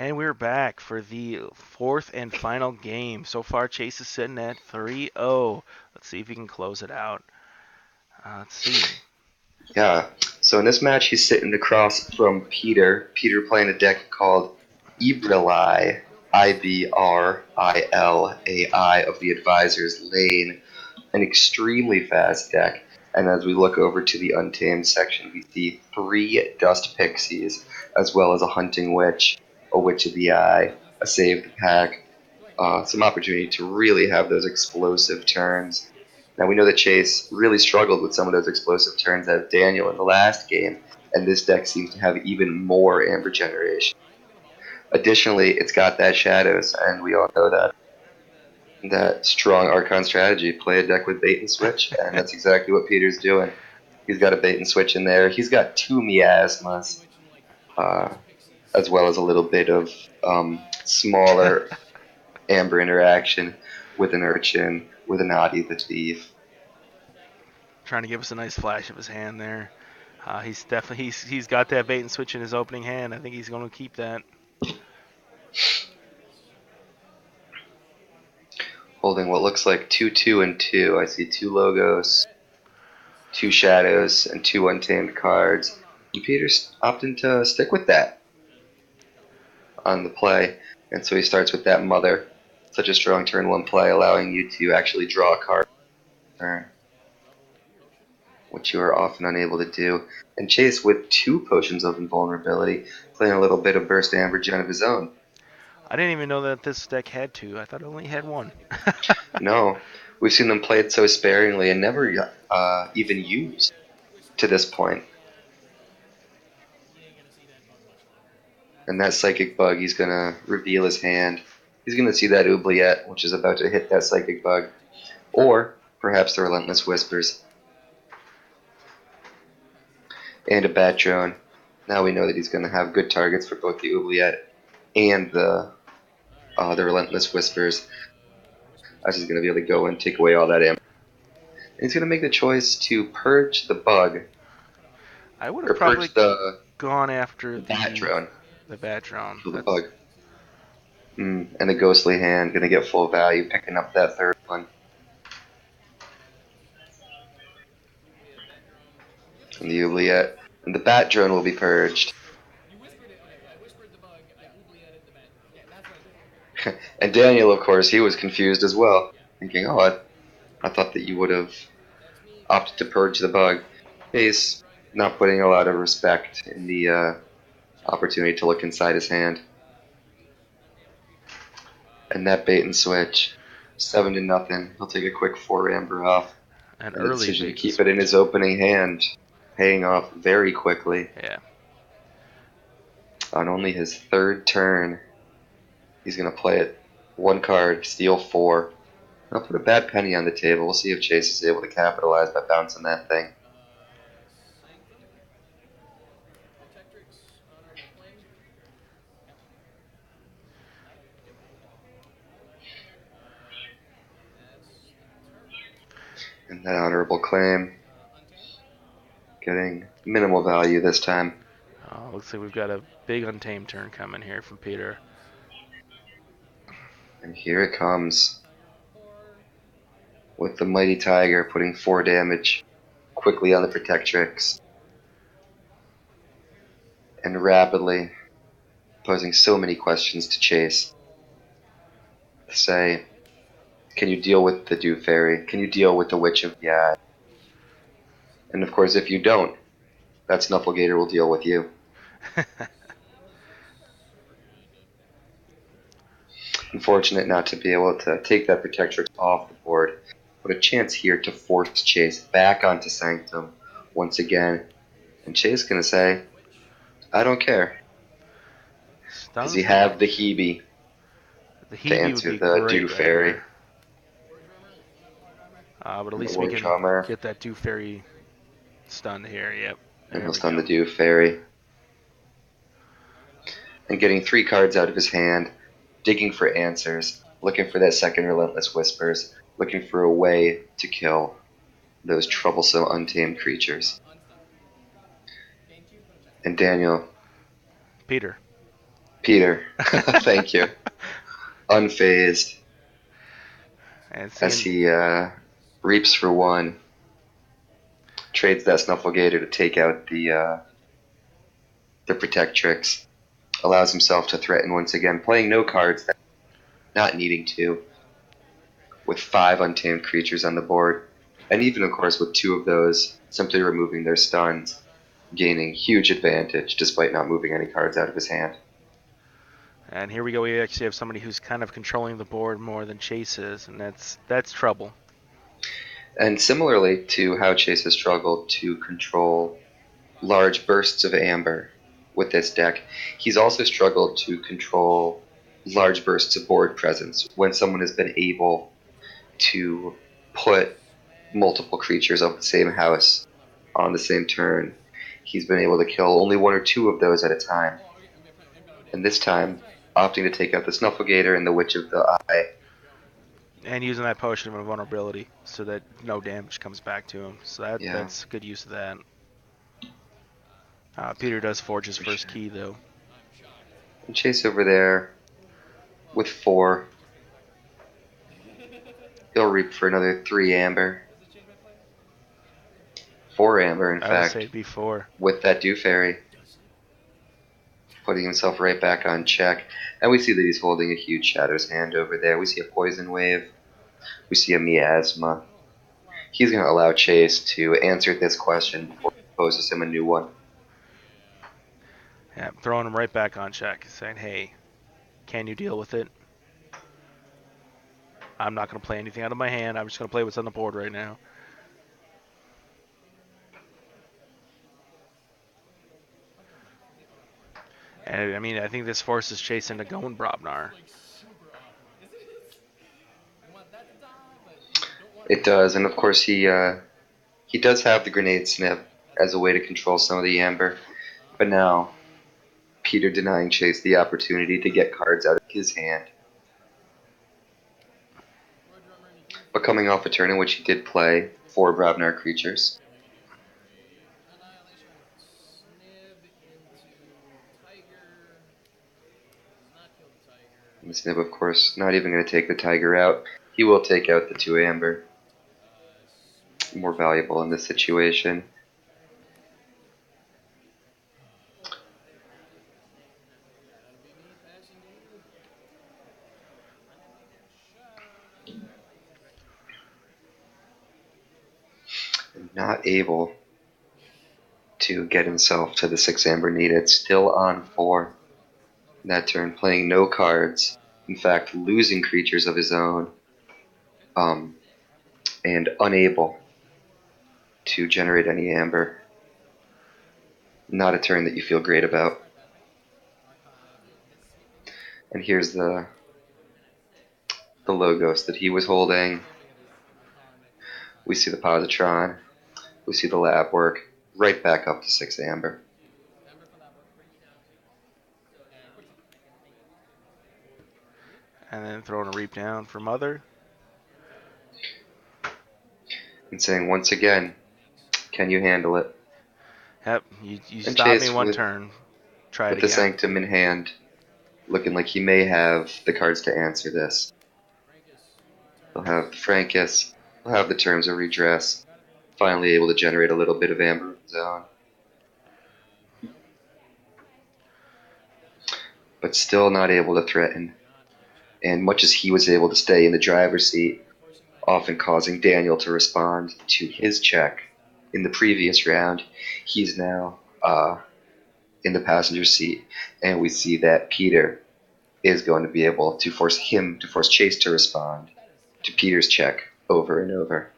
And we're back for the fourth and final game. So far, Chase is sitting at 3-0. Let's see if he can close it out. Let's see. Yeah. So in this match, he's sitting across from Peter. Peter playing a deck called Ibrilai, Ibrilai of the Advisor's Lane, an extremely fast deck. And as we look over to the Untamed section, we see 3 Dust Pixies, as well as a Hunting Witch, a Witch of the Eye, a Save the Pack, some opportunity to really have those explosive turns. Now we know that Chase really struggled with some of those explosive turns as Daniel in the last game, and this deck seems to have even more Amber generation. Additionally, it's got that Shadows, and we all know that strong Archon strategy, play a deck with bait and switch, and that's exactly what Peter's doing. He's got a bait and switch in there. He's got 2 Miasmas, as well as a little bit of smaller Amber interaction with an Urchin, with an Adi the Thief. Trying to give us a nice flash of his hand there. He's got that bait and switch in his opening hand. I think he's going to keep that. Holding what looks like 2, and 2. I see 2 logos, 2 shadows, and 2 untamed cards. And Peter's opting to stick with that on the play. And so he starts with that Mother. Such a strong turn 1 play, allowing you to actually draw a card turn, which you are often unable to do. And Chase, with 2 Potions of Invulnerability, playing a little bit of Burst Amber Gen of his own. I didn't even know that this deck had 2. I thought it only had 1. No, we've seen them play it so sparingly and never even used to this point. And that Psychic Bug, he's going to reveal his hand. He's going to see that Oubliette, which is about to hit that Psychic Bug. Or perhaps the Relentless Whispers. And a Bat Drone. Now we know that he's going to have good targets for both the Oubliette and the Relentless Whispers. As he's going to be able to go and take away all that ammo. And he's going to make the choice to purge the bug. I would have probably gone after the Bat Drone. The Bat Drone. The bug. And the Ghostly Hand, going to get full value, picking up that third one. And the Oubliette. And the Bat Drone will be purged. And Daniel, of course, he was confused as well, thinking, oh, I thought that you would have opted to purge the bug. He's not putting a lot of respect in the opportunity to look inside his hand. And that bait and switch, 7-0. He'll take a quick 4 Amber off. And the early decision to keep it in his opening hand, paying off very quickly. Yeah. On only his 3rd turn, he's going to play it 1 card, steal 4. I'll put a bad penny on the table. We'll see if Chase is able to capitalize by bouncing that thing. And that honorable claim, getting minimal value this time. Looks like we've got a big Untamed turn coming here from Peter. And here it comes. With the Mighty Tiger putting 4 damage quickly on the Protectrix. And rapidly posing so many questions to Chase. Say, can you deal with the Dew Fairy? Can you deal with the Witch of the Eye? And of course, if you don't, that Snufflegator will deal with you. Unfortunate not to be able to take that Protectrix off the board, but a chance here to force Chase back onto Sanctum once again. And Chase is going to say, I don't care. Does he have the Hebe to answer the Dew Fairy? But at least we can get that Dew Fairy stunned here, yep. And he'll stun the Dew Fairy. And getting 3 cards out of his hand, digging for answers, looking for that second Relentless Whispers, looking for a way to kill those troublesome untamed creatures. And Daniel. Peter. Peter, thank you. Unfazed And as seeing, he reaps for one, trades that Snufflegator to take out the Protectrix, allows himself to threaten once again, playing no cards, not needing to, with 5 untamed creatures on the board, and even, of course, with 2 of those simply removing their stuns, gaining huge advantage despite not moving any cards out of his hand. and here we go. We actually have somebody who's kind of controlling the board more than Chase is, and that's trouble. And similarly to how Chase has struggled to control large bursts of amber with this deck, he's also struggled to control large bursts of board presence when someone has been able to put multiple creatures of the same house on the same turn. He's been able to kill only 1 or 2 of those at a time. And this time, opting to take out the Snufflegator and the Witch of the Eye. And using that potion of invulnerability so that no damage comes back to him. So Yeah, that's good use of that. Peter does forge his for first sure. key, though. And Chase over there with 4. He'll reap for another 3 amber. 4 amber, in I would fact, say before. with that Dew Fairy, putting himself right back on check. And we see that he's holding a huge Shadow's Hand over there. We see a Poison Wave. We see a Miasma. He's going to allow Chase to answer this question before he poses him a new one. Yeah, throwing him right back on check, saying, hey, can you deal with it? I'm not going to play anything out of my hand. I'm just going to play what's on the board right now. And I mean, I think this forces Chase into going Brobnar. It does, and of course he does have the Grenade Snip as a way to control some of the Amber. But now, Peter denying Chase the opportunity to get cards out of his hand. But coming off a turn in which he did play 4 Brobnar creatures. And the Snip, of course, not even going to take the Tiger out. He will take out the 2 Amber. More valuable in this situation. And not able to get himself to the 6 Amber needed. Still on 4. That turn, playing no cards. In fact, losing creatures of his own. And unable to generate any Amber. Not a turn that you feel great about. And here's the Logos that he was holding. We see the Positron. We see the lab work. Right back up to 6 Amber. And then throwing a reap down for Mother. And saying once again, can you handle it? Yep, you And stopped me Chase one with turn. Try it the again. Sanctum in hand, looking like he may have the cards to answer this. He'll have the Frankus. He'll have the Terms of Redress. Finally able to generate a little bit of Amber of his own. But still not able to threaten. And much as he was able to stay in the driver's seat, often causing Daniel to respond to his check in the previous round, he's now in the passenger seat, and we see that Peter is going to be able to force Chase to respond to Peter's check over and over.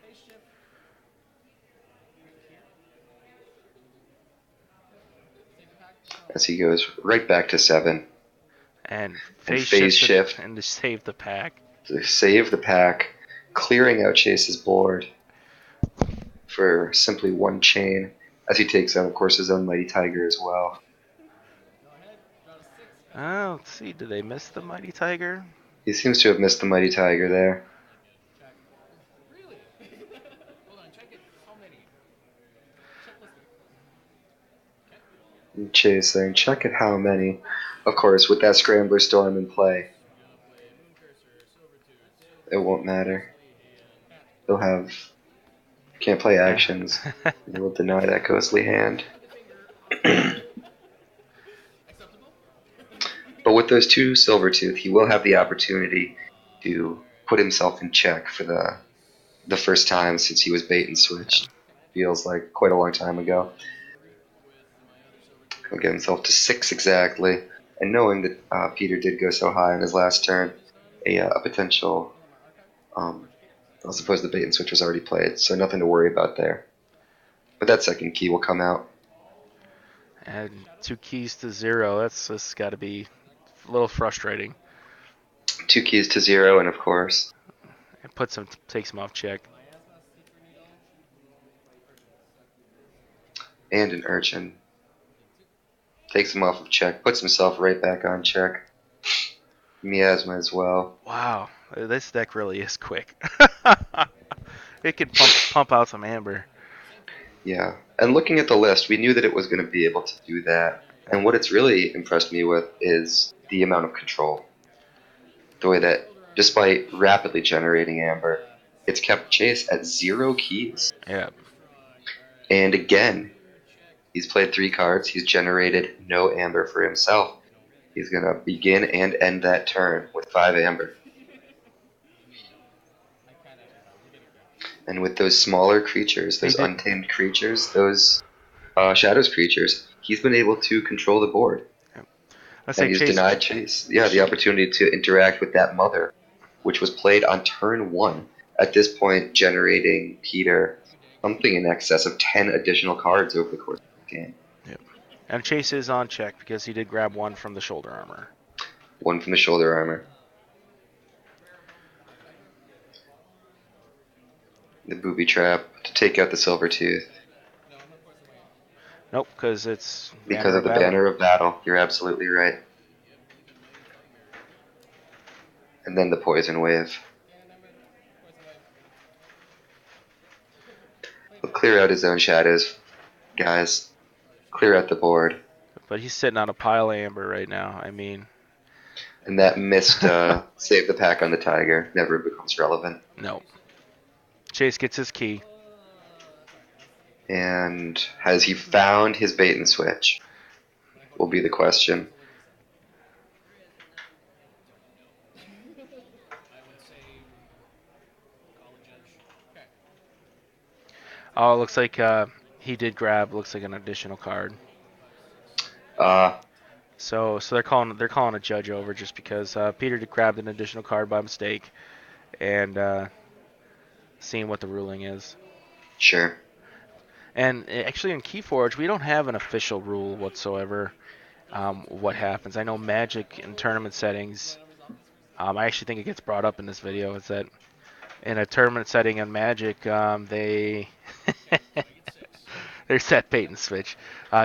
As he goes right back to 7 And and phase phase shifts shift and to save the pack. to save the pack, clearing out Chase's board for simply 1 chain, as he takes out, of course, his own Mighty Tiger as well. Let's see. Did they miss the Mighty Tiger? He seems to have missed the Mighty Tiger there. Chase saying, check at how many. Of course, with that Scrambler Storm in play, it won't matter. They'll have can't play Yeah. actions. They will deny that ghostly hand. But with those two Silvertooth, he will have the opportunity to put himself in check for the first time since he was bait and switched. Feels like quite a long time ago. He'll get himself to 6 exactly, and knowing that Peter did go so high on his last turn, a potential. I suppose the bait and switch was already played, so nothing to worry about there. But that second key will come out. And 2 keys to 0. That's got to be a little frustrating. 2 keys to 0, and of course, It takes him off check. and an urchin. Takes him off of check, puts himself right back on check. Miasma as well. Wow, this deck really is quick. It could pump out some amber. Yeah. And looking at the list, we knew that it was going to be able to do that. And what it's really impressed me with is the amount of control. The way that, despite rapidly generating amber, it's kept Chase at 0 keys. Yeah. And again, he's played 3 cards. He's generated no amber for himself. He's going to begin and end that turn with 5 amber. And with those smaller creatures, those untamed creatures, those Shadows creatures, he's been able to control the board. And he's denied Chase, the opportunity to interact with that mother, which was played on turn 1. At this point, generating Peter something in excess of 10 additional cards over the course of the game. Yep. And Chase is on check because he did grab 1 from the shoulder armor. 1 from the shoulder armor. The booby trap to take out the Silvertooth. Nope, because it's because of the Banner of Battle. You're absolutely right. And then the Poison Wave. He'll clear out his own shadows, guys. Clear out the board. But he's sitting on a pile of amber right now. I mean. And that missed save the pack on the Tiger never becomes relevant. No. Chase gets his key. And has he found his bait and switch? Will be the question. Oh, it looks like he did grab. Looks like an additional card. So they're calling a judge over just because Peter grabbed an additional card by mistake, and seeing what the ruling is. Sure. And actually in Keyforge we don't have an official rule whatsoever. What happens? I know Magic in tournament settings. I actually think it gets brought up in this video. Is that in a tournament setting in Magic, they they're set bait and switch.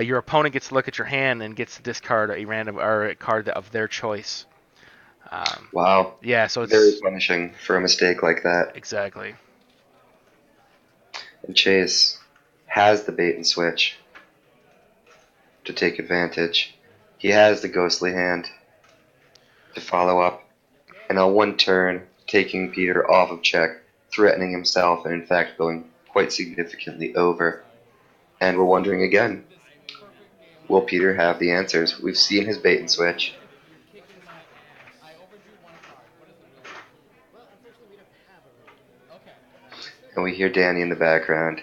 Your opponent gets to look at your hand and gets to discard a random or a card of their choice. Wow. Yeah, so it's very punishing for a mistake like that. Exactly. And Chase has the bait and switch to take advantage. He has the ghostly hand to follow up, and on 1 turn, taking Peter off of check, threatening himself, and in fact going quite significantly over. And we're wondering again, will Peter have the answers? We've seen his bait and switch. And we hear Danny in the background.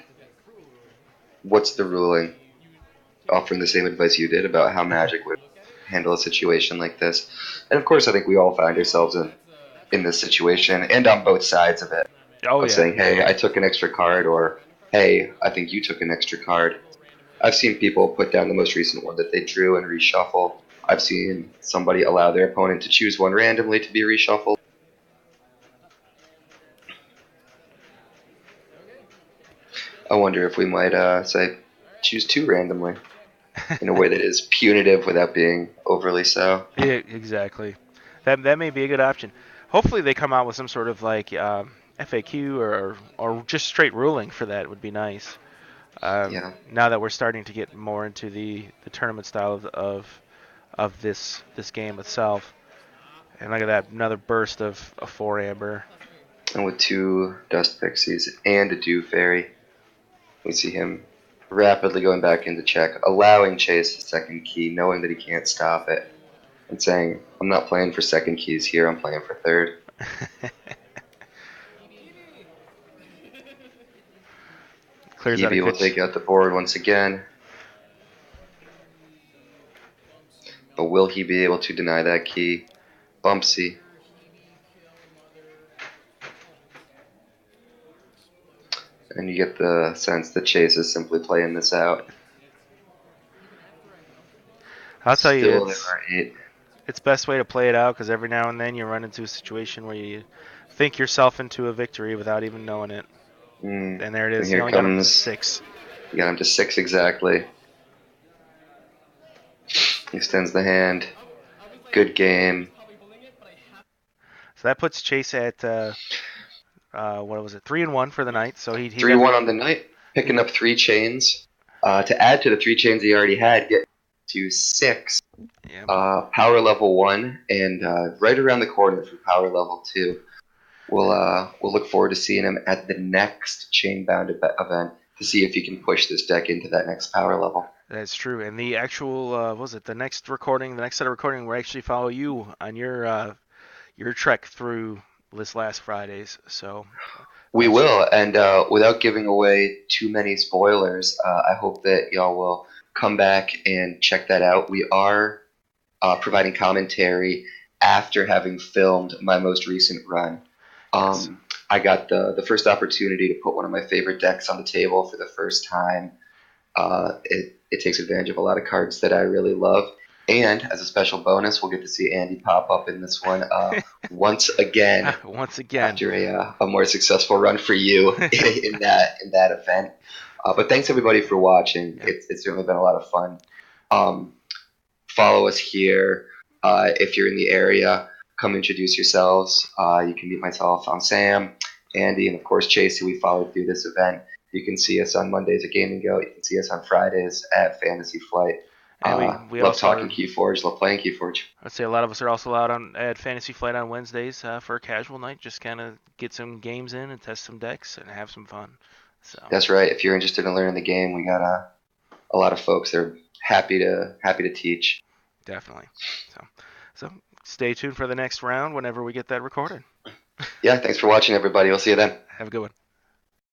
What's the ruling? Offering the same advice you did about how Magic would handle a situation like this. And of course, I think we all find ourselves in this situation, and on both sides of it. Saying, hey, I took an extra card, or hey, I think you took an extra card. I've seen people put down the most recent one that they drew and reshuffle. I've seen somebody allow their opponent to choose one randomly to be reshuffled. I wonder if we might say choose 2 randomly in a way that is punitive without being overly so. Yeah, exactly. That may be a good option. Hopefully they come out with some sort of like FAQ or just straight ruling for that. Would be nice. Yeah. Now that we're starting to get more into the tournament style of this game itself. And look at that, another burst of a 4 amber. And with 2 Dust Pixies and a Dew Fairy, we see him rapidly going back into check, allowing Chase his second key, knowing that he can't stop it, and saying, I'm not playing for second keys here, I'm playing for third. Clears out a Evie will good. take out the board once again. But will he be able to deny that key? Bumpsy. And you get the sense that Chase is simply playing this out. I'll tell you, Still there are 8. it's best way to play it out because every now and then you run into a situation where you think yourself into a victory without even knowing it. And there it And is. You here only got him to comes, 6. you got him to 6 exactly. He extends the hand. Good game. So that puts Chase at what was it, 3-1 for the night. So he 3-1 definitely on the night, picking up 3 chains. To add to the 3 chains he already had, get to 6. yeah. Power level 1, and right around the corner for power level 2. We'll look forward to seeing him at the next Chainbound event to see if he can push this deck into that next power level. That's true. And the actual what was it, the next recording, the next set of recording, will actually follow you on your trek through this last Friday's. So We will, and without giving away too many spoilers, I hope that y'all will come back and check that out. We are providing commentary after having filmed my most recent run. yes. I got the first opportunity to put one of my favorite decks on the table for the first time. It takes advantage of a lot of cards that I really love. And as a special bonus, we'll get to see Andy pop up in this one once again Once again. after a more successful run for you in that event. But thanks everybody for watching. Yep. It's certainly been a lot of fun. Follow us here if you're in the area. Come introduce yourselves. You can meet myself. I'm Sam, Andy, and of course Chase, who we followed through this event. You can see us on Mondays at Gaming Go. You can see us on Fridays at Fantasy Flight. And we Love also talking Keyforge. Love playing Keyforge. I'd say a lot of us are also out at Fantasy Flight on Wednesdays for a casual night. Just kind of get some games in and test some decks and have some fun. So That's right. If you're interested in learning the game, we got a lot of folks that are happy to teach. definitely. So stay tuned for the next round whenever we get that recorded. Yeah, thanks for watching, everybody. We'll see you then. Have a good one.